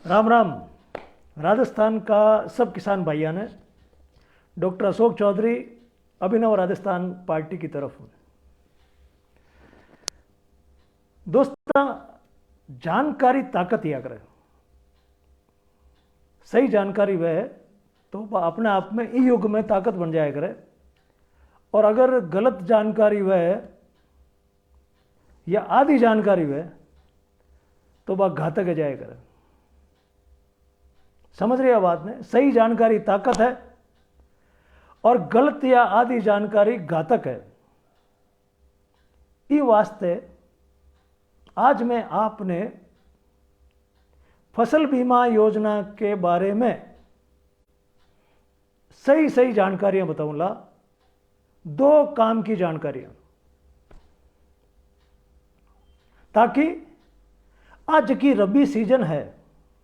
राम राम। राजस्थान का सब किसान भाइयों ने डॉक्टर अशोक चौधरी अभिनव राजस्थान पार्टी की तरफ दोस्तों जानकारी ताकत ही अगर सही जानकारी वह है तो वह अपने आप में ई युग में ताकत बन जाया करे, और अगर गलत जानकारी वह है या आधी जानकारी वह तो वह घातक जाया करे। समझ रहे बात में? सही जानकारी ताकत है और गलत या आधी जानकारी घातक है। इस वास्ते आज मैं आपने फसल बीमा योजना के बारे में सही सही जानकारियां बताऊंगा। दो काम की जानकारियां, ताकि आज की रबी सीजन है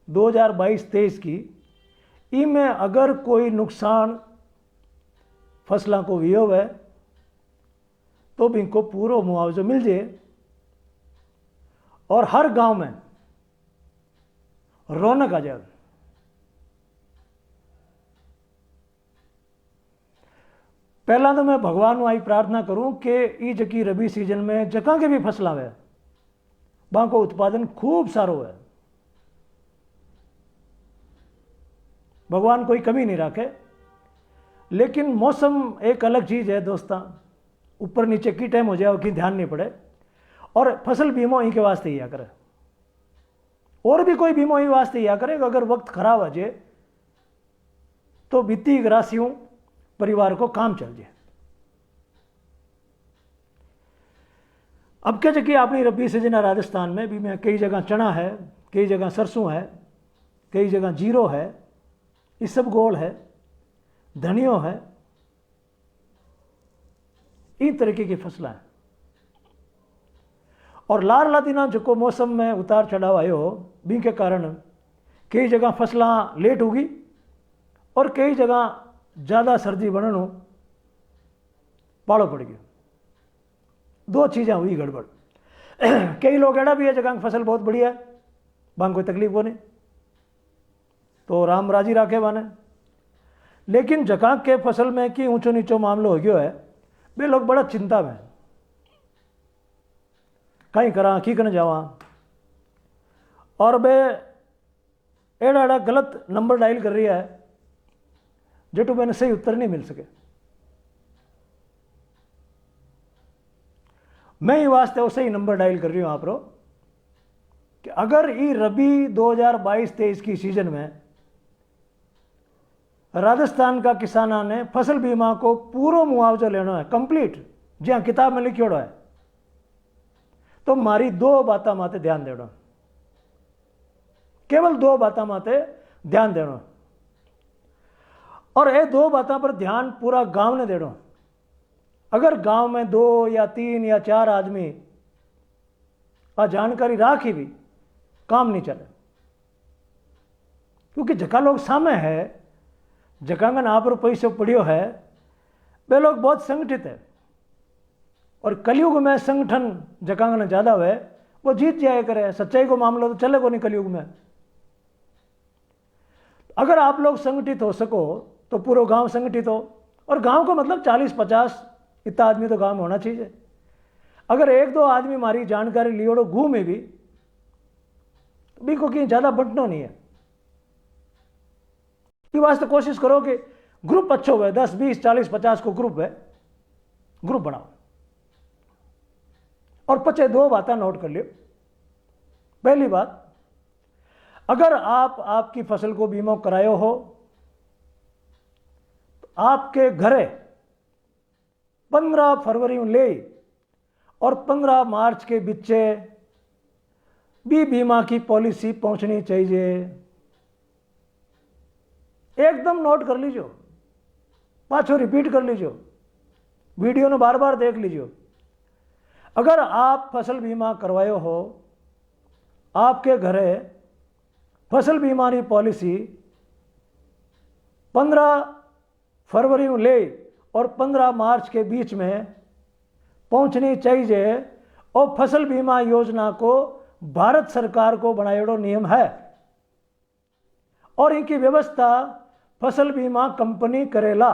2022-23 की, इनमें अगर कोई नुकसान फसलों को हुआ है तो भी इनको पूरा मुआवजा मिल जाए और हर गांव में रौनक आ जाए। पहला तो मैं भगवान को आई प्रार्थना करूं कि इस की रबी सीजन में जगह के भी फसल है वहां को उत्पादन खूब सारो है, भगवान कोई कमी नहीं रखे। लेकिन मौसम एक अलग चीज़ है दोस्तों, ऊपर नीचे की टाइम हो जाए कि ध्यान नहीं पड़े, और फसल बीमा इनके वास्ते ही आ करे, और भी कोई बीमा ही वास्ते ही आ करे। अगर वक्त खराब आ जाए तो वित्तीय राशियों परिवार को काम चल जाए। अब क्या जगह अपनी रबी सीजन है राजस्थान में भी, मैं कई जगह चना है, कई जगह सरसों है, कई जगह जीरो है, इसबगोल है, धनियो है, इन तरीके की फसलें हैं। और लारला दिना जो मौसम में उतार चढ़ाव आयो भी के कारण कई जगह फसलें लेट होगी और कई जगह ज़्यादा सर्दी बनने पाड़ो पड़ गया। दो चीज़ें हुई गड़बड़। कई लोग एड़ा भी है जगह फसल बहुत बढ़िया है, वहाँ कोई तकलीफ हो नहीं तो राम राजी राखे वाने। लेकिन जगह के फसल में कि ऊंचो नीचो मामलो हो गयो है, वे लोग बड़ा चिंता में कहीं करा की करने जावा, और वे एड़ा एड़ा गलत नंबर डायल कर रही है जो मैंने सही उत्तर नहीं मिल सके। मैं ही वास्ते वो सही नंबर डायल कर रही हूं आप रो कि अगर ये रबी 2022-23 की सीजन में राजस्थान का किसानों ने फसल बीमा को पूरा मुआवजा लेना है कंप्लीट, जहां किताब में लिखियोड़ा है, तो मारी दो बातों माते ध्यान देना, केवल दो बातों माते ध्यान देना। और ये दो बातों पर ध्यान पूरा गांव ने देना। अगर गांव में 2 या 3 या 4 आदमी आ जानकारी राखी भी काम नहीं चले, क्योंकि जका लोग सामने है, जका का ना पर पैसे पड़ियो है, वे लोग बहुत संगठित है, और कलयुग में संगठन जका का ज़्यादा है वो जीत जाया करे। सच्चाई को मामला तो चले को नहीं कलयुग में। अगर आप लोग संगठित हो सको तो पूरा गांव संगठित हो, और गांव को मतलब 40-50 इतना आदमी तो गांव में होना चाहिए। अगर 1-2 आदमी हमारी जानकारी लियोड़ो घूमे भी को कि ज़्यादा बंटना नहीं है। इस वास्ते कोशिश करो कि ग्रुप अच्छो है, 10, 20, 40, 50 को ग्रुप है, ग्रुप बनाओ। और पचे दो बातें नोट कर लियो। पहली बात, अगर आप आपकी फसल को बीमा करायो हो तो आपके घरे 15 फरवरी में ले और 15 मार्च के बीच भी बीमा की पॉलिसी पहुंचनी चाहिए। एकदम नोट कर लीजिए, पाछो रिपीट कर लीजिए, वीडियो ने बार बार देख लीजिए। अगर आप फसल बीमा करवायो हो, आपके घरे फसल बीमा की पॉलिसी 15 फरवरी में ले और 15 मार्च के बीच में पहुंचनी चाहिए, और फसल बीमा योजना को भारत सरकार को बनाएड़ो नियम है। और इनकी व्यवस्था फसल बीमा कंपनी करेला।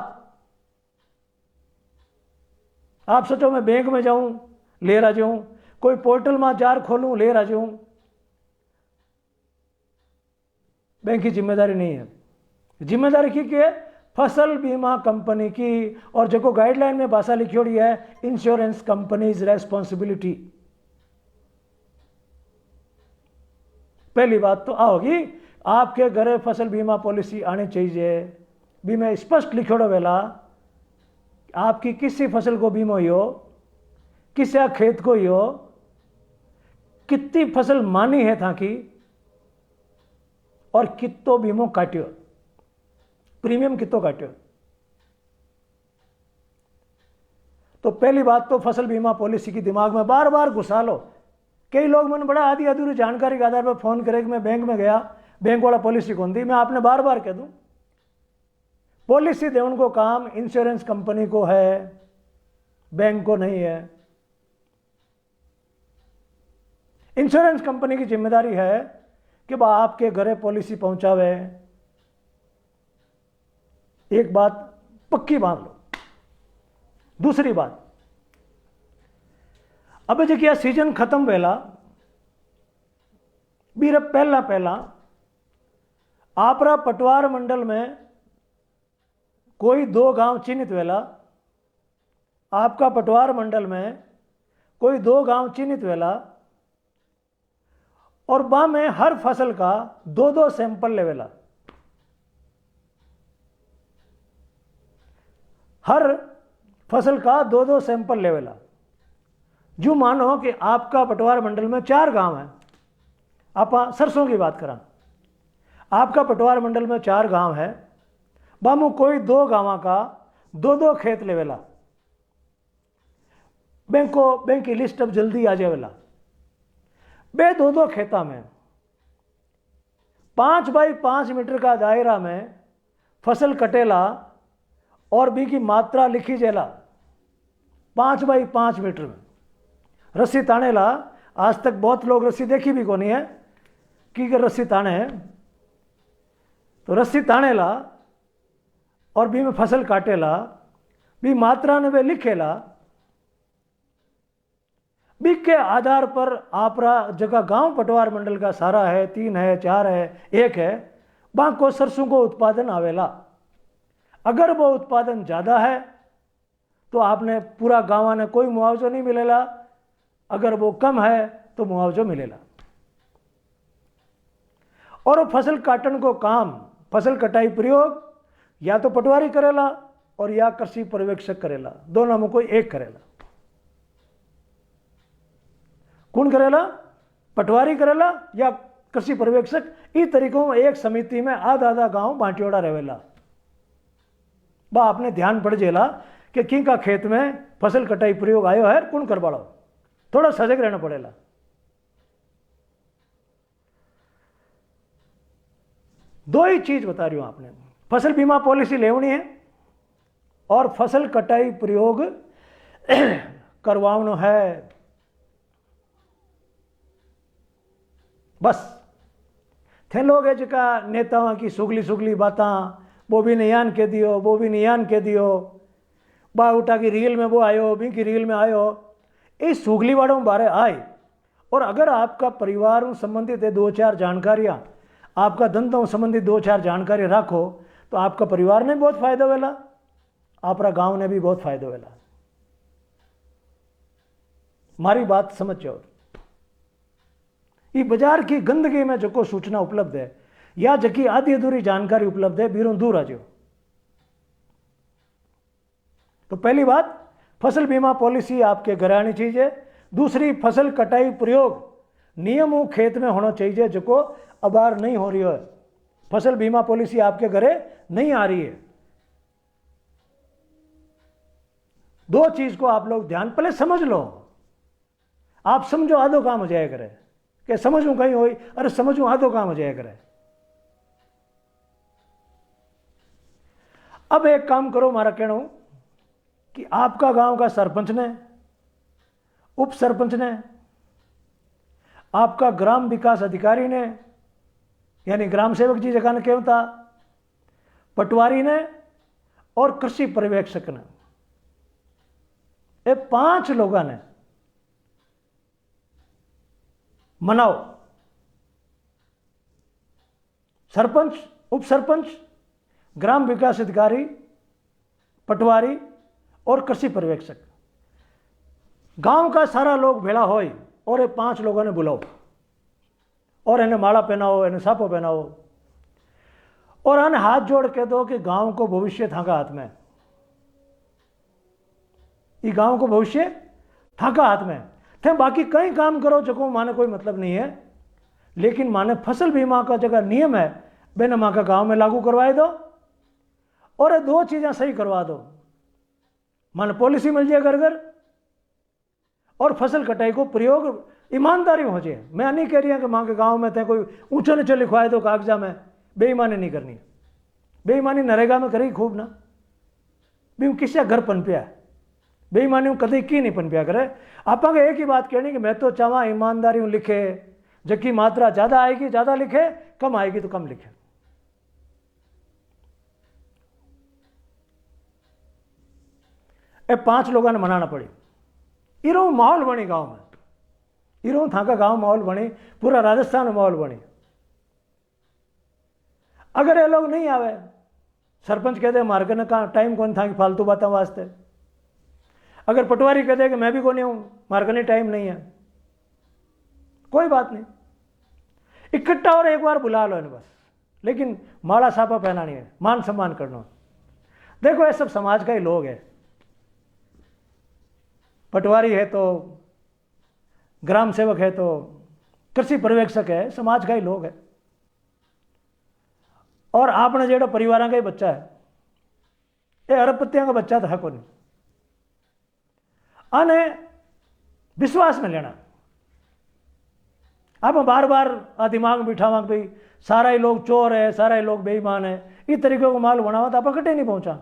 आप सोचो मैं बैंक में जाऊं ले रहा जाऊं, कोई पोर्टल में जार खोलूं ले रहा जाऊं, बैंक की जिम्मेदारी नहीं है। जिम्मेदारी की है फसल बीमा कंपनी की। और जो गाइडलाइन में भाषा लिखी हुई है इंश्योरेंस कंपनीज रेस्पॉन्सिबिलिटी। पहली बात तो आओगी आपके घरे फसल बीमा पॉलिसी आनी चाहिए। बीमा स्पष्ट लिखोड़ो वेला आपकी किसी फसल को बीमा हो, किसी खेत को हो, कितनी फसल मानी है था की, और कितो बीमो काट्यो, प्रीमियम कितो काट्यो। तो पहली बात तो फसल बीमा पॉलिसी की दिमाग में बार बार घुसा लो। कई लोग मैंने बड़ा आधी अधूरी जानकारी के आधार पर फोन करे कि मैं बैंक में गया, बैंक वाला पॉलिसी कौन दी। मैं आपने बार बार कह दूं पॉलिसी देने को काम इंश्योरेंस कंपनी को है, बैंक को नहीं है। इंश्योरेंस कंपनी की जिम्मेदारी है कि वह आपके घरे पॉलिसी पहुंचावे। एक बात पक्की मान लो। दूसरी बात, अब जो क्या सीजन खत्म वेला बीर पहला पहला आपरा पटवार मंडल में कोई 2 गांव चिन्हित वेला, आपका पटवार मंडल में कोई 2 गांव चिन्हित वेला, और बा में हर फसल का 2-2 सैंपल लेवेला। हर फसल का 2-2 सैंपल लेवेला। जो मानो कि आपका पटवार मंडल में 4 गांव है, आप सरसों की बात करा, आपका पटवार मंडल में 4 गांव है, बामू कोई 2 गांव का 2-2 खेत लेवेला। बैंक की लिस्ट अब जल्दी आ जावेला। बे 2-2 खेता में 5 बाई 5 मीटर का दायरा में फसल कटेला और बी की मात्रा लिखी जेला 5 बाई 5 मीटर में। रस्सी तानेला, आज तक बहुत लोग रस्सी देखी भी कोनी है कि रस्सी ताने है, तो रस्सी तानेला और बी में फसल काटेला, बी मात्रा ने वे लिखेला। बी के आधार पर आपरा जगह गांव पटवार मंडल का सारा है, 3 है, 4 है, 1 है, वहां को सरसों को उत्पादन आवेला। अगर वो उत्पादन ज़्यादा है तो आपने पूरा गांव ने कोई मुआवजा नहीं मिलेगा, अगर वो कम है तो मुआवजा मिलेगा। और फसल काटन को काम, फसल कटाई प्रयोग या तो पटवारी करेला और या कृषि पर्यवेक्षक करेला, दोनों में कोई एक करेला। कौन करेला? पटवारी करेला या कृषि पर्यवेक्षक। इस तरीकों में एक समिति में आधा गांव बांटियोड़ा रहेला। बा आपने ध्यान पड़ जेला कि किन का खेत में फसल कटाई प्रयोग आयो है, कौन करवाड़ो, थोड़ा सजग रहना पड़ेगा। दो ही चीज बता रही हूं आपने, फसल बीमा पॉलिसी लेवनी है और फसल कटाई प्रयोग करवाना है। बस थे लोग है जिका नेताओं की सुगली सुगली बातें, वो भी नियान के दियो, वो भी नियान के दियो, बा उठा की रील में वो आयो, भी की रील में आयो, इस सुगली वालों बारे आए। और अगर आपका परिवार संबंधित है 2-4 जानकारियां, आपका धंधों संबंधित 2-4 जानकारी रखो तो आपका परिवार ने बहुत फायदा वेला, आपरा गांव ने भी बहुत फायदा वेला। मारी बात समझो। ये बाजार की गंदगी में जो को सूचना उपलब्ध है या जकी आधी अधूरी जानकारी उपलब्ध है, बीरों दूर आ जाओ। तो पहली बात, फसल बीमा पॉलिसी आपके घर आनी चाहिए। दूसरी, फसल कटाई प्रयोग नियमों खेत में होना चाहिए जो को अबार नहीं हो रही है। फसल बीमा पॉलिसी आपके घरे नहीं आ रही है। 2 चीज को आप लोग ध्यान पहले समझ लो। आप समझो आधो काम हो जाए करे कि समझूं कहीं हो, अरे समझूं आधो काम हो जाए करे। अब एक काम करो, मारा कहना कि आपका गांव का सरपंच ने, उप सरपंच ने, आपका ग्राम विकास अधिकारी ने यानी ग्राम सेवक जी जगह ने क्यों था, पटवारी ने और कृषि पर्यवेक्षक ने, ये 5 लोगों ने मनाओ, सरपंच, उप सरपंच, ग्राम विकास अधिकारी, पटवारी और कृषि पर्यवेक्षक, गांव का सारा लोग भेड़ा हो और ये 5 लोगों ने बुलाओ और इन्हें माला पहनाओ, इन्हें साफो पहनाओ और इन्हें हाथ जोड़ के दो कि गांव को भविष्य थाका हाथ में, ये गांव को भविष्य थाका हाथ में थे। बाकी कई काम करो जो माने कोई मतलब नहीं है, लेकिन माने फसल बीमा का जगह नियम है बेन माँ का गांव में लागू करवाए दो और ये 2 चीज़ें सही करवा दो, माने पॉलिसी मिल जाए घर घर और फसल कटाई को प्रयोग ईमानदारी हो जाए। मैं नहीं कह रही हूँ कि माँ के गांव में थे कोई ऊंचा नीचे लिखवाए दो कागजा में, बेईमानी नहीं करनी। बेईमानी नरेगा में करेगी खूब ना, भी किसी घर पनपिया, बेईमानी कभी की नहीं पनपिया करे। आप एक ही बात कहनी कि मैं तो चाहवा ईमानदारी लिखे, जबकि मात्रा ज़्यादा आएगी ज़्यादा लिखे, कम आएगी तो कम लिखे। ये 5 लोगों ने मनाना पड़ी। इरो माहौल बनी गांव में, इरो था का गांव माहौल बनी, पूरा राजस्थान में माहौल बनी। अगर ये लोग नहीं आवे, सरपंच कहते मार्ग ने कहा टाइम कौन था कि फालतू बातें वास्ते, अगर पटवारी कहते कि मैं भी कौन हूं, मार्ग ने टाइम नहीं है, कोई बात नहीं, इकट्ठा और एक बार बुला लो इन्हें बस, लेकिन माला साफा पहनानी है, मान सम्मान करना। देखो ये सब समाज का ही लोग है, पटवारी है तो ग्राम सेवक है तो कृषि पर्यवेक्षक है, समाज का ही लोग है। और आपने जो परिवार का ही बच्चा है, ये अरबपतियों का बच्चा तो है को नहीं, आने विश्वास में लेना। आप बार बार दिमाग में बिठावा भाई सारा ही लोग चोर है, सारा ही लोग बेईमान है, इस तरीके को माल बनावा तो आप कटे नहीं पहुंचा।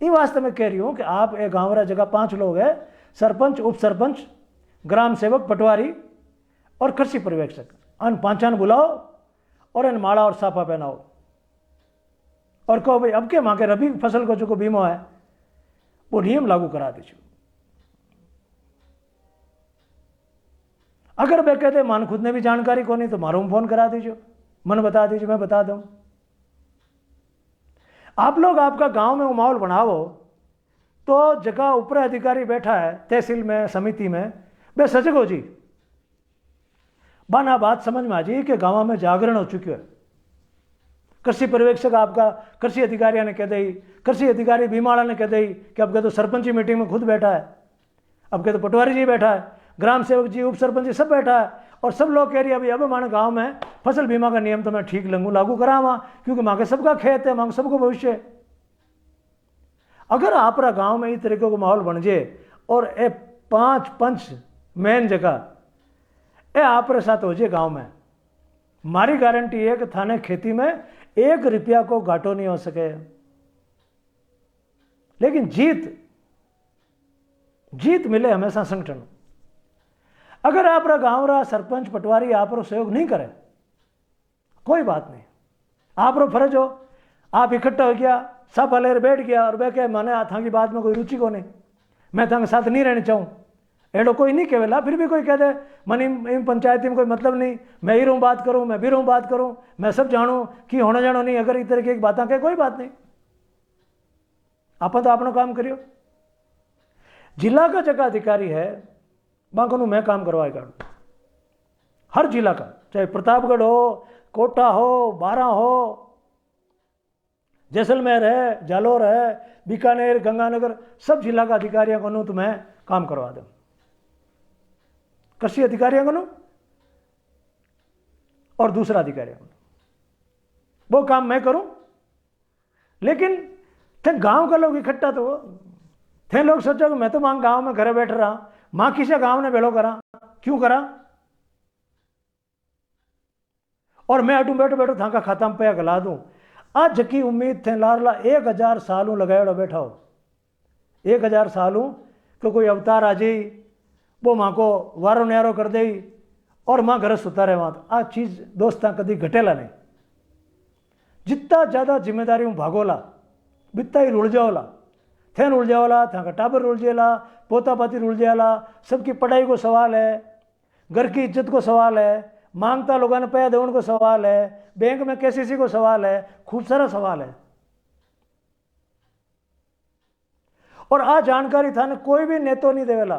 ये वास्तव में कह रही हूं कि आप एक गांव जगह 5 लोग हैं, सरपंच, उप सरपंच, ग्राम सेवक, पटवारी और कृषि पर्यवेक्षक, अन 5 बुलाओ और इन माला और साफा पहनाओ और कहो भाई अब के माँ के रबी फसल को जो बीमा है वो नियम लागू करा दीजिए। अगर वे कहते मान खुद ने भी जानकारी को नहीं तो मारो फोन करा दीजिए, मन बता दीजिए, मैं बता दूं। आप लोग आपका गांव में वो माहौल बनाओ तो जगह ऊपर अधिकारी बैठा है तहसील में, समिति में, वे सजग हो जी, बाना बात समझ में आ जी कि गांव में जागरण हो चुकी है। कृषि पर्यवेक्षक आपका कृषि अधिकारी ने कह दी, कृषि अधिकारी भीमाड़ा ने कह दी कि अब के तो सरपंच मीटिंग में खुद बैठा है, अब के तो पटवारी जी बैठा है, ग्राम सेवक जी, उप सरपंच जी सब बैठा है और सब लोग कह रही है अभी अब माने गांव में फसल बीमा का नियम तो मैं ठीक लागू करावा क्योंकि माँ के सबका खेत है, माँ सबको भविष्य है। अगर आप गांव में इस तरीके को माहौल बन जाए और ये 5 पंच मेन जगह ये आप साथ हो जाए गांव में, मारी गारंटी है कि थाने खेती में 1 रुपया को घाटो नहीं हो सके। लेकिन जीत मिले हमेशा संगठन। अगर आप गांव रा सरपंच पटवारी आप सहयोग नहीं करे कोई बात नहीं, आप फर्ज हो, आप इकट्ठा हो गया, सब लेर बैठ गया और वह कहे मैंने था की बात में कोई रुचि को नहीं, मैं थाके साथ नहीं रहना चाहूँ, एडो कोई नहीं कहेला। फिर भी कोई कह दे मन इन पंचायती में कोई मतलब नहीं, मैं ही रहूँ बात करूँ, मैं भी रहूँ बात करूँ, मैं सब जानूँ कि होना जानो नहीं, अगर इस तरह की बातें कहे कोई बात नहीं, आप तो अपना काम करियो। जिला का जगह अधिकारी है बाको मैं काम करवाएगा, हर जिला का, चाहे प्रतापगढ़ हो, कोटा हो, बारा हो, जैसलमेर है, जालोर है, बीकानेर, गंगानगर, सब जिला का अधिकारियों को तो मैं काम करवा दूं, कृषि अधिकारियों को और दूसरा अधिकारियों को, वो काम मैं करूं। लेकिन थे गांव का लोग इकट्ठा तो थे लोग सोचो कि मैं तो मां गांव में घरे बैठ रहा, मां किसे गांव ने बेड़ो करा, क्यों करा, और मैं अटू बैठो बैठो था का खाता में पैया गला दूं। आज की उम्मीद थे लारला 1000 सालों लगाए बैठा हो, 1000 सालों तो कोई अवतार आ जाई वो मां को वारो न्यारो कर दे और मां घर सुता रहे वहां। आ चीज दोस्तां कदी घटेला नहीं। जितना ज्यादा जिम्मेदारी भागोला बित्ता ही रुल जाओला, थेन रुल जाओला, था टाबर रुल जाएला, पोता पाती रुल जाएला, सबकी पढ़ाई को सवाल है, घर की इज्जत को सवाल है, मांगता लोगों ने पैसा देने को सवाल है, बैंक में केसीसी को सवाल है, खूब सारा सवाल है। और आ जानकारी थाने कोई भी नेतो नहीं देवेला,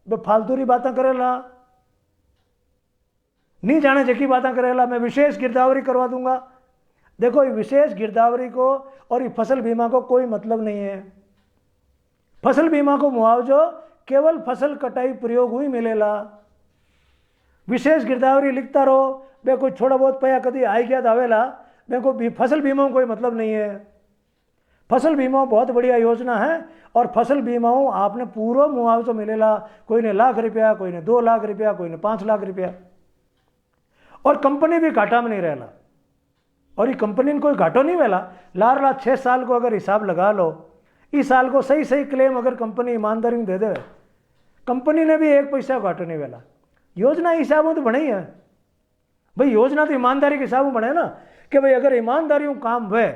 वे फालतूरी बातें करेला, नहीं जाने जकी बातें करेला। मैं विशेष गिरदावरी करवा दूंगा। देखो ये विशेष गिरदावरी को और ये फसल बीमा को कोई मतलब नहीं है। फसल बीमा को मुआवजो केवल फसल कटाई प्रयोग हुई मिलेला। विशेष गिरदावरी लिखता रहो, वे कोई थोड़ा बहुत पैसा कभी आई गया आवेला, वे को फसल बीमा कोई मतलब नहीं है। फसल बीमा बहुत बढ़िया योजना है और फसल बीमा आपने पूरा मुआवजा मिलेला। कोई ने लाख रुपया, कोई ने 2 लाख रुपया, कोई ने 5 लाख रुपया। और कंपनी भी घाटा में नहीं रहला। और ये कंपनी कोई घाटो नहीं वेला। लार 6 साल को अगर हिसाब लगा लो, इस साल को सही सही क्लेम अगर कंपनी ईमानदारी में दे दे, कंपनी ने भी 1 पैसा घाटो नहीं वेला। योजना हिसाब में तो बने ही है भाई। योजना तो ईमानदारी के हिसाब में बने ना, कि भाई अगर ईमानदारी काम हुए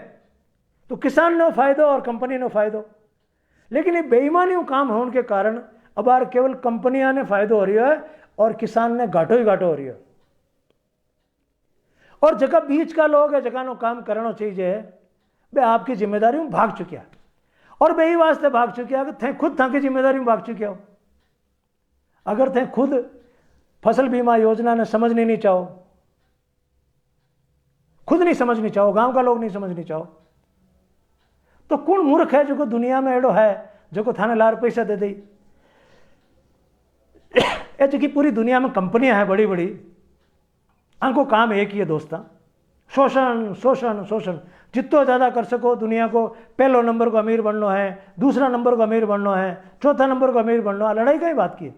तो किसान ने फायदो और कंपनी ने फायदो। लेकिन ये बेईमानी काम होने के कारण अब यार केवल कंपनियां ने फायदो हो रही है और किसान ने घाटो ही घाटो हो रही है। और जगह बीच का लोग है, जगह नो काम करना चाहिए, वे आपकी जिम्मेदारी में भाग चुकिया और वे ही वास्ते भाग चुकिया कि थे खुद था की जिम्मेदारी में भाग चुके हो। अगर थे खुद फसल बीमा योजना ने समझनी नहीं चाहो, खुद नहीं समझनी चाहो, गांव का लोग नहीं समझनी चाहो, तो कौन मूर्ख है जो को दुनिया में एडो है जो को थाने लार पैसा दे दी। की पूरी दुनिया में कंपनियां हैं बड़ी बड़ी, उनको काम एक ही है दोस्ता, शोषण शोषण शोषण। जितना ज़्यादा कर सको दुनिया को, पहलो नंबर को अमीर बनना है, दूसरा नंबर को अमीर बनना है, चौथा नंबर को अमीर बनना है। लड़ाई का ही बात की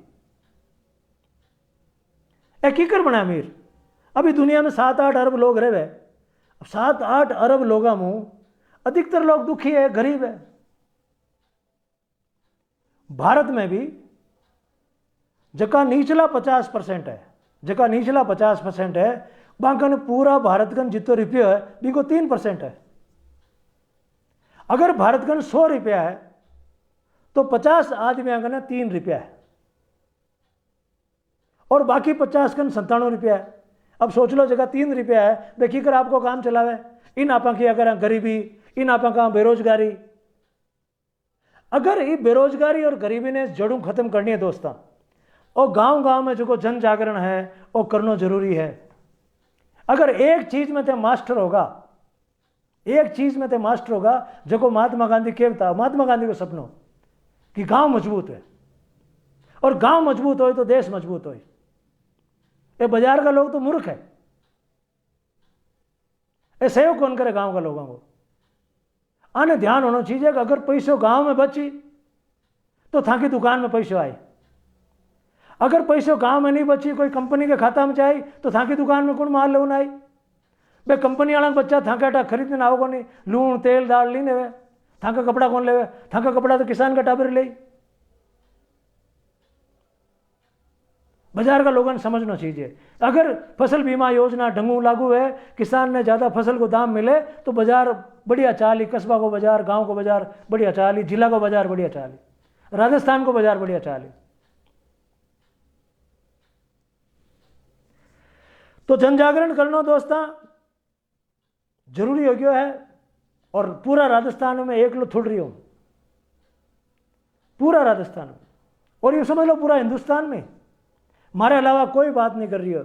कीकर बना अमीर। अभी दुनिया में 7-8 अरब लोग रहे। 7-8 अरब लोगों में अधिकतर लोग दुखी है, गरीब है। भारत में भी जका निचला 50% है, जका निचला 50% है, बाकी पूरा भारत का जितो रुपया है बिको 3% है। अगर भारत का 100 रुपया है तो 50 आदमियों का 3 रुपया है और बाकी 50 का 97 रुपया है। अब सोच लो जगह 3 रुपया है, देखी कर आपको काम चलावे। इन आपा की अगर गरीबी, इन आपा का बेरोजगारी। अगर ये बेरोजगारी और गरीबी ने जड़ों खत्म करनी है दोस्तों, और गांव गांव में जो जन जागरण है वो करना जरूरी है। अगर एक चीज में ते मास्टर होगा, एक चीज में ते मास्टर होगा जो महात्मा गांधी कहता, महात्मा गांधी को सपनों कि गांव मजबूत है और गांव मजबूत हो तो देश मजबूत हो। ये बाजार का लोग तो मूर्ख है, ये सहयोग कौन करे गांव का लोगों को। आने ध्यान होना चाहिए कि अगर पैसों गांव में बची तो थाकी दुकान में पैसों आए, अगर पैसों गांव में नहीं बची, कोई कंपनी के खाता में जाए तो थाकी दुकान में कौन माल लेना आई। भाई कंपनी वाला बच्चा थाका खरीदने आओ को नहीं, लूण तेल दाल ली लेवे, थाका कपड़ा कौन लेवे, थाका कपड़ा तो किसान का टाबर ले। बाजार का लोगों ने समझना चाहिए। अगर फसल बीमा योजना ढंगू लागू है, किसान ने ज़्यादा फसल को दाम मिले तो बाजार बढ़िया चाली, कस्बा को बाजार, गांव को बाजार बढ़िया चाली, जिला को बाजार बढ़िया चाली, राजस्थान को बाजार बढ़िया चाली। तो जन जागरण करना दोस्तों जरूरी हो गया है। और पूरा राजस्थान में एक लो थोड़ रही हो, पूरा राजस्थान में, और ये समझ लो पूरा हिंदुस्तान में हमारे अलावा कोई बात नहीं कर रही हो।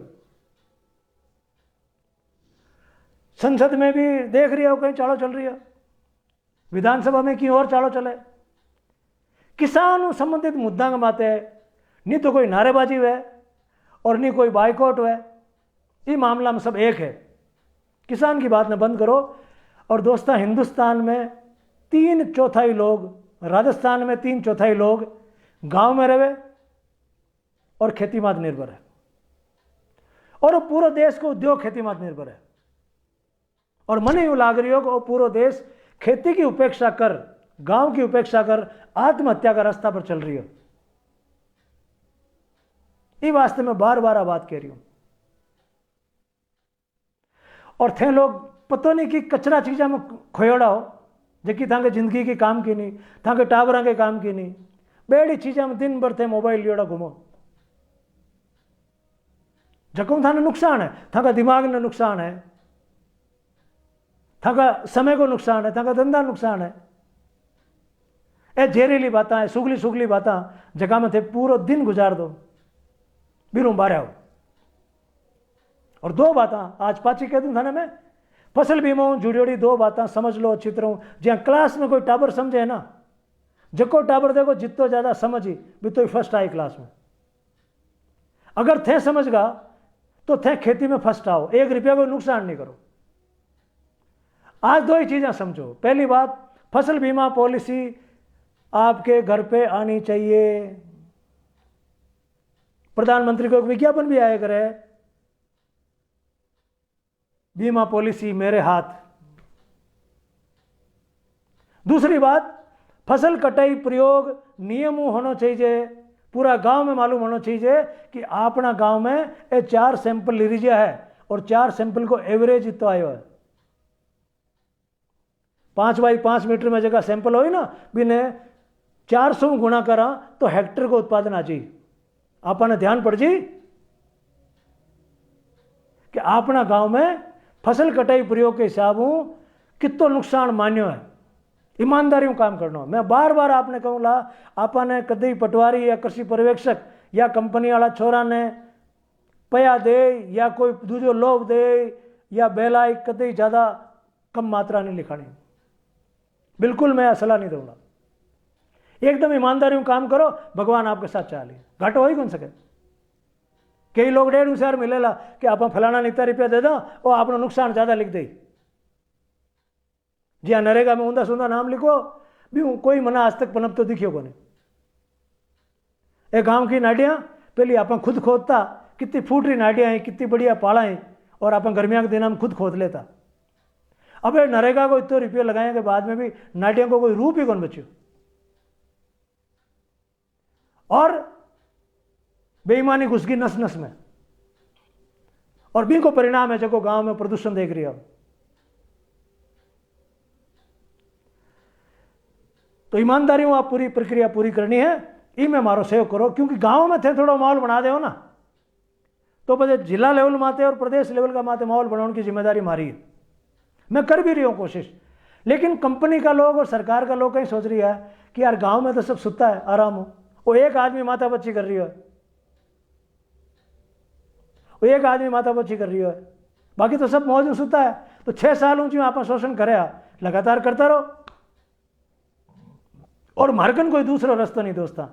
संसद में भी देख रही हो कहीं चालो चल रही है, विधानसभा में कहीं और चालो चले। किसान संबंधित मुद्दा का बात है, नहीं तो कोई नारेबाजी है और नहीं कोई बाइकआउट है। ये मामला में सब एक है। किसान की बात न बंद करो। और दोस्तों हिंदुस्तान में 3/4 लोग, राजस्थान में 3/4 लोग गांव में रहे और खेती मात निर्भर है, और पूरा देश को उद्योग खेती मात निर्भर है। और मने यूं लाग रही हो कि पूरा देश खेती की उपेक्षा कर, गांव की उपेक्षा कर आत्महत्या का रास्ता पर चल रही हो। ये वास्ते में बार बार बात कह रही हूं और थे लोग पतो नहीं कि कचरा चीज़ा में खोयोड़ा हो जबकि थाके जिंदगी की काम की नहीं, थाके टावरा के काम की नहीं, बेड़ी चीज़ा में दिन भर थे मोबाइल लियोड़ा घूमो। जको थाने नुकसान है, थाका दिमाग ने नुकसान है, थाका समय को नुकसान है, थाका धंधा नुकसान है। ए जहरीली बातें है, सुगली सुगली बातें जगह में थे पूरा दिन गुजार दो बिरू बारह हो। और दो बातें आज पाची कह दूँ थाने में फसल बीमा जुड़ियोड़ी दो बातें समझ लो अच्छी तरह। जहाँ क्लास में कोई टाबर समझे ना, जको टाबर देखो जितो ज़्यादा समझी भी तो फर्स्ट आई क्लास में। अगर थे समझगा तो थे खेती में फर्स्ट आओ, 1 रुपया को नुकसान नहीं करो। आज दो ही चीज़ें समझो। पहली बात, फसल बीमा पॉलिसी आपके घर पे आनी चाहिए। प्रधानमंत्री को एक विज्ञापन भी आया करे, बीमा पॉलिसी मेरे हाथ। दूसरी बात, फसल कटाई प्रयोग नियम होना चाहिए, पूरा गांव में मालूम होना चाहिए कि अपना गांव में ये 4 सैंपल ले लीजिए है और 4 सैंपल को एवरेज तो आयो है। 5 बाई 5 मीटर में जगह सैंपल हो ना, बिने 400 गुणा करा तो हेक्टर को उत्पादन आ जाए। आपने ध्यान पड़ जी कि अपना गांव में फसल कटाई प्रयोग के हिसाब कितो नुकसान मान्यो है। ईमानदारी काम करना। मैं बार बार आपने कहूँगा, आपने कदी पटवारी या कृषि पर्यवेक्षक या कंपनी वाला छोरा ने पया दे या कोई दूसरो लोभ दे या बेलाई कदी ज़्यादा कम मात्रा नहीं लिखानी। बिल्कुल मैं सलाह नहीं दूंगा। एकदम ईमानदारी काम करो, भगवान आपके साथ चाले, घाटो हो ही कौन सके। कई लोग 1.5 शहर मिलेला कि आप फलाना इतना रुपया दे दो और आपको नुकसान ज़्यादा लिख दे। जी हाँ, नरेगा में ऊंधा सूंधा नाम लिखो भी कोई मना आज तक पनप तो दिखियो को नहीं। एक गांव की नाडियाँ पहले आप खुद खोदता, कितनी फूट रही नाडियाँ हैं, कितनी बढ़िया पाला हैं, और आप गर्मियों के दिन में खुद खोद लेता। अब नरेगा को इतने रुपये लगाने के बाद में भी नाडियों को कोई रूप ही कौन बच्चों। और बेईमानी घुस गई नस नस में, और भी को परिणाम है जो गांव में प्रदूषण देख रही है। तो ईमानदारी आप पूरी प्रक्रिया पूरी करनी है, ई में मारो सेव करो। क्योंकि गांव में थे थोड़ा माहौल बना दो ना, तो बस जिला लेवल माते और प्रदेश लेवल का माते माहौल बनाने की जिम्मेदारी हमारी है। मैं कर भी रही हूँ कोशिश, लेकिन कंपनी का लोग और सरकार का लोग कहीं सोच रही है कि यार गांव में तो सब सुता है, आराम हो। वो एक आदमी माता बच्ची कर रही है, वो एक आदमी माता बच्ची कर रही है, बाकी तो सब मौज में सुता है। तो 6 साल ऊँची आप शोषण करे, लगातार करता रहो। और मार्कन कोई दूसरा रास्ता नहीं दोस्ता।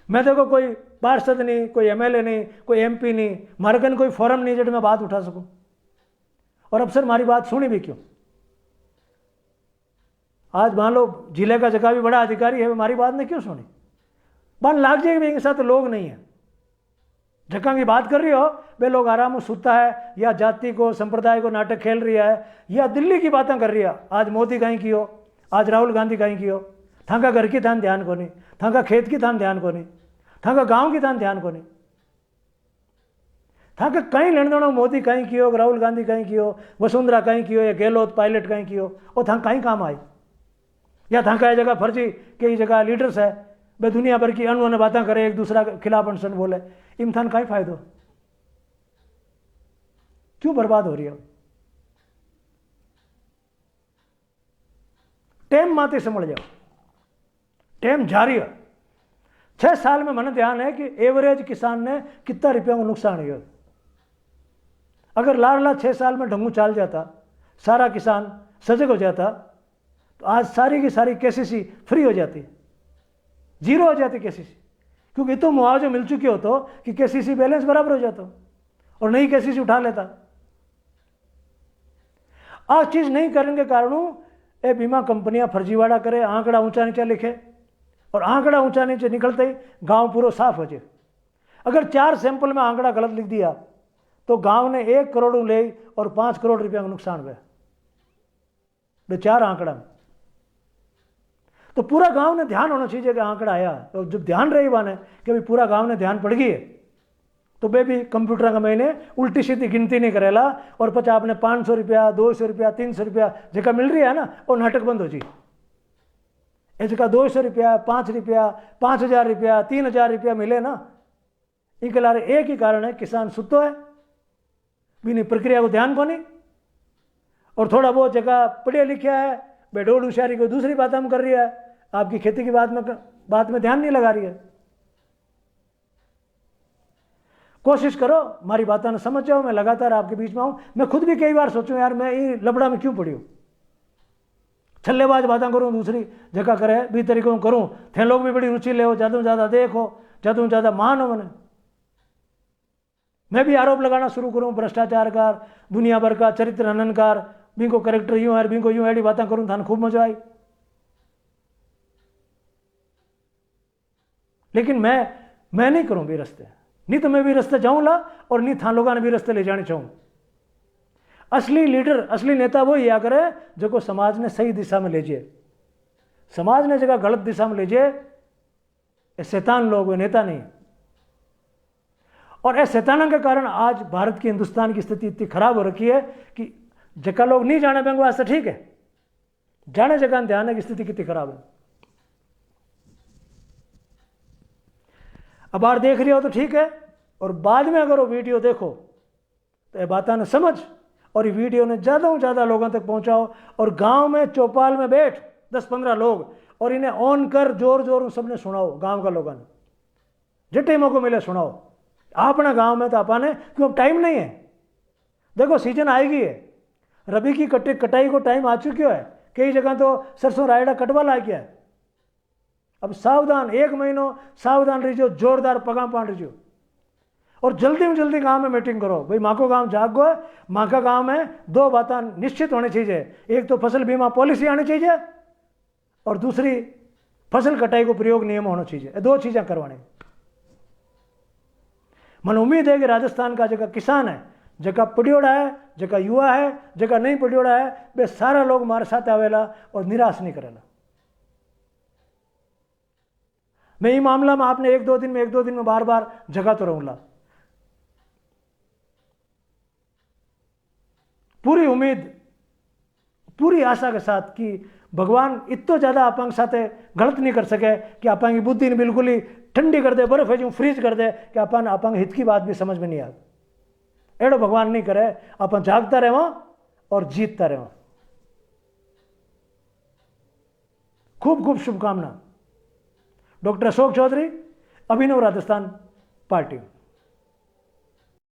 मैं देखो कोई पार्षद नहीं, कोई एमएलए नहीं, कोई एमपी नहीं, मार्कन कोई फोरम नहीं जब मैं बात उठा सकूं। और अफसर हमारी बात सुनी भी क्यों। आज मान लो जिले का जगह भी बड़ा अधिकारी है, हमारी बात ने क्यों सुनी। बात लाग जाएगी, इनके साथ लोग नहीं है। जगह की बात कर रही हो वे लोग आराम से सुता है, या जाति को संप्रदाय को नाटक खेल रही है, या दिल्ली की बातें कर रही है। आज मोदी कहीं की हो, आज राहुल गांधी कहीं की हो, थाका घर की थान ध्यान को नहीं, थाका खेत की थान ध्यान को नहीं, थाका गांव की थान ध्यान को नहीं। थाका कहीं लेन देना, मोदी कहीं की हो, राहुल गांधी कहीं की हो, वसुंधरा कहीं की हो, या गहलोत पायलट कहीं की हो, और थाका कहीं काम आई। या थाका ये जगह फर्जी कई जगह लीडर्स है वे दुनिया भर की अनवन बातें करे, एक दूसरा के खिलाफ अनशन बोले। इम्तान का ही फायदो, क्यों बर्बाद हो रही है। टेम माते समझ जाओ, टेम जारी है। 6 साल में मन ध्यान है कि एवरेज किसान ने कितना रुपया को नुकसान हुआ। अगर लाडला 6 साल में ढंगू चाल जाता, सारा किसान सजग हो जाता, तो आज सारी की सारी केसीसी फ्री हो जाती, जीरो हो जाती केसीसी। क्योंकि तो मुआवजा मिल चुके हो तो कि केसीसी बैलेंस बराबर हो जाता और नई केसीसी उठा लेता। आज चीज नहीं करने के कारण ये बीमा कंपनियां फर्जीवाड़ा करे, आंकड़ा ऊंचा नीचा लिखे, और आंकड़ा ऊंचा नीचे निकलते ही गांव पूरा साफ हो जाए। अगर 4 सैंपल में आंकड़ा गलत लिख दिया तो गांव ने 1 करोड़ ले और 5 करोड़ रुपया का नुकसान हुआ, 4 आंकड़ा में। तो पूरा गांव ने ध्यान होना चाहिए कि आंकड़ा आया, तो जब ध्यान रही बाने कि भाई पूरा गांव ने ध्यान पड़ गई है, तो वे भी कंप्यूटर का महीने उल्टी सीधी गिनती नहीं करेला और पचा आपने 500 रुपया 200 रुपया 300 रुपया जगह मिल रही है ना वो नाटक बंद हो जी। ये जगह 200 रुपया 5 रुपया 5,000 रुपया 3,000 रुपया मिले ना, इनके लारे एक ही कारण है, किसान सुतो है बिनी प्रक्रिया को ध्यान को नहीं, और थोड़ा बहुत जगह पढ़िया लिखा है बेडोल होशियारी कोई दूसरी बात हम कर रही है, आपकी खेती की बात में ध्यान नहीं लगा रही है। कोशिश करो हमारी बातें न समझ जाओ, मैं लगातार आपके बीच में आऊँ। मैं खुद भी कई बार सोचूं यार मैं ये लबड़ा में क्यों पड़ी हूँ, छल्लेबाज बातें करूँ दूसरी जगह करे भी तरीकों करूँ, थे लोग भी बड़ी रुचि ले हो, ज़्यादा से ज़्यादा देखो, ज़्यादा से ज़्यादा मान हो। मैं भी आरोप लगाना शुरू करूँ भ्रष्टाचारकार दुनिया भर का चरित्र हननकार, बिंको करेक्टर यूँ है बिंको यूँ ऐडी बातें करूँ, थाने खूब मजा आई। लेकिन मैं नहीं करूँ भी रस्ते, नहीं तो मैं भी रस्ते जाऊँ ला और नहीं था लोगों ने भी रस्ते ले जाने चाहूँ। असली लीडर असली नेता वो या करे जो को समाज ने सही दिशा में ले जाए, समाज ने जगह गलत दिशा में ले जाए शैतान लोग, वे नेता नहीं। और ऐसे शैताना के कारण आज भारत की हिंदुस्तान की स्थिति इतनी खराब हो रखी है कि जगह लोग नहीं जाने बैंक वास्ते ठीक है, जाने जगह ध्यान है कि स्थिति कितनी खराब है। अब बार देख रही हो तो ठीक है, और बाद में अगर वो वीडियो देखो तो ये बातें न समझ और ये वीडियो ने ज़्यादा से ज़्यादा लोगों तक पहुंचाओ, और गांव में चौपाल में बैठ 10-15 लोग और इन्हें ऑन कर जोर जोर सबने सुनाओ, गांव का लोगों ने जितने मौको मिले सुनाओ। अपना गांव में तो अपने क्यों अब टाइम नहीं है, देखो सीजन आएगी है, रबी की कटाई को टाइम आ चुकी है, कई जगह तो सरसों रायड़ा कटवा ला गया है। अब सावधान, 1 महीनों सावधान रहियो, जोरदार पगा पान रहियो, और जल्दी में जल्दी गांव में मीटिंग करो। भाई माँ को गांव जागो है, माँ का गांव में 2 बातें निश्चित होनी चाहिए, एक तो फसल बीमा पॉलिसी आनी चाहिए और दूसरी फसल कटाई को प्रयोग नियम होना चाहिए, 2 चीज़ें करवानी। मन उम्मीद है कि राजस्थान का जगह किसान है, जगह पढ़ियोड़ा है, जगह युवा है, जगह नहीं पढ़ियोड़ा है, वे सारा लोग हमारे साथ आवेला और निराश नहीं करेला। मैं ये मामला में आपने 1-2 दिन में बार बार जगह तो रहूंगा। पूरी उम्मीद पूरी आशा के साथ कि भगवान इतो ज़्यादा अपंग साथे गलत नहीं कर सके कि अपंग की बुद्धि ने बिल्कुल ही ठंडी कर दे, बर्फ है जो फ्रीज कर दे कि अपन अपंग हित की बात भी समझ में नहीं आ। एड़ो भगवान नहीं करे, अपन जागता रहे और जीतता रहे। खूब खूब शुभकामना। डॉक्टर अशोक चौधरी, अभिनव राजस्थान पार्टी।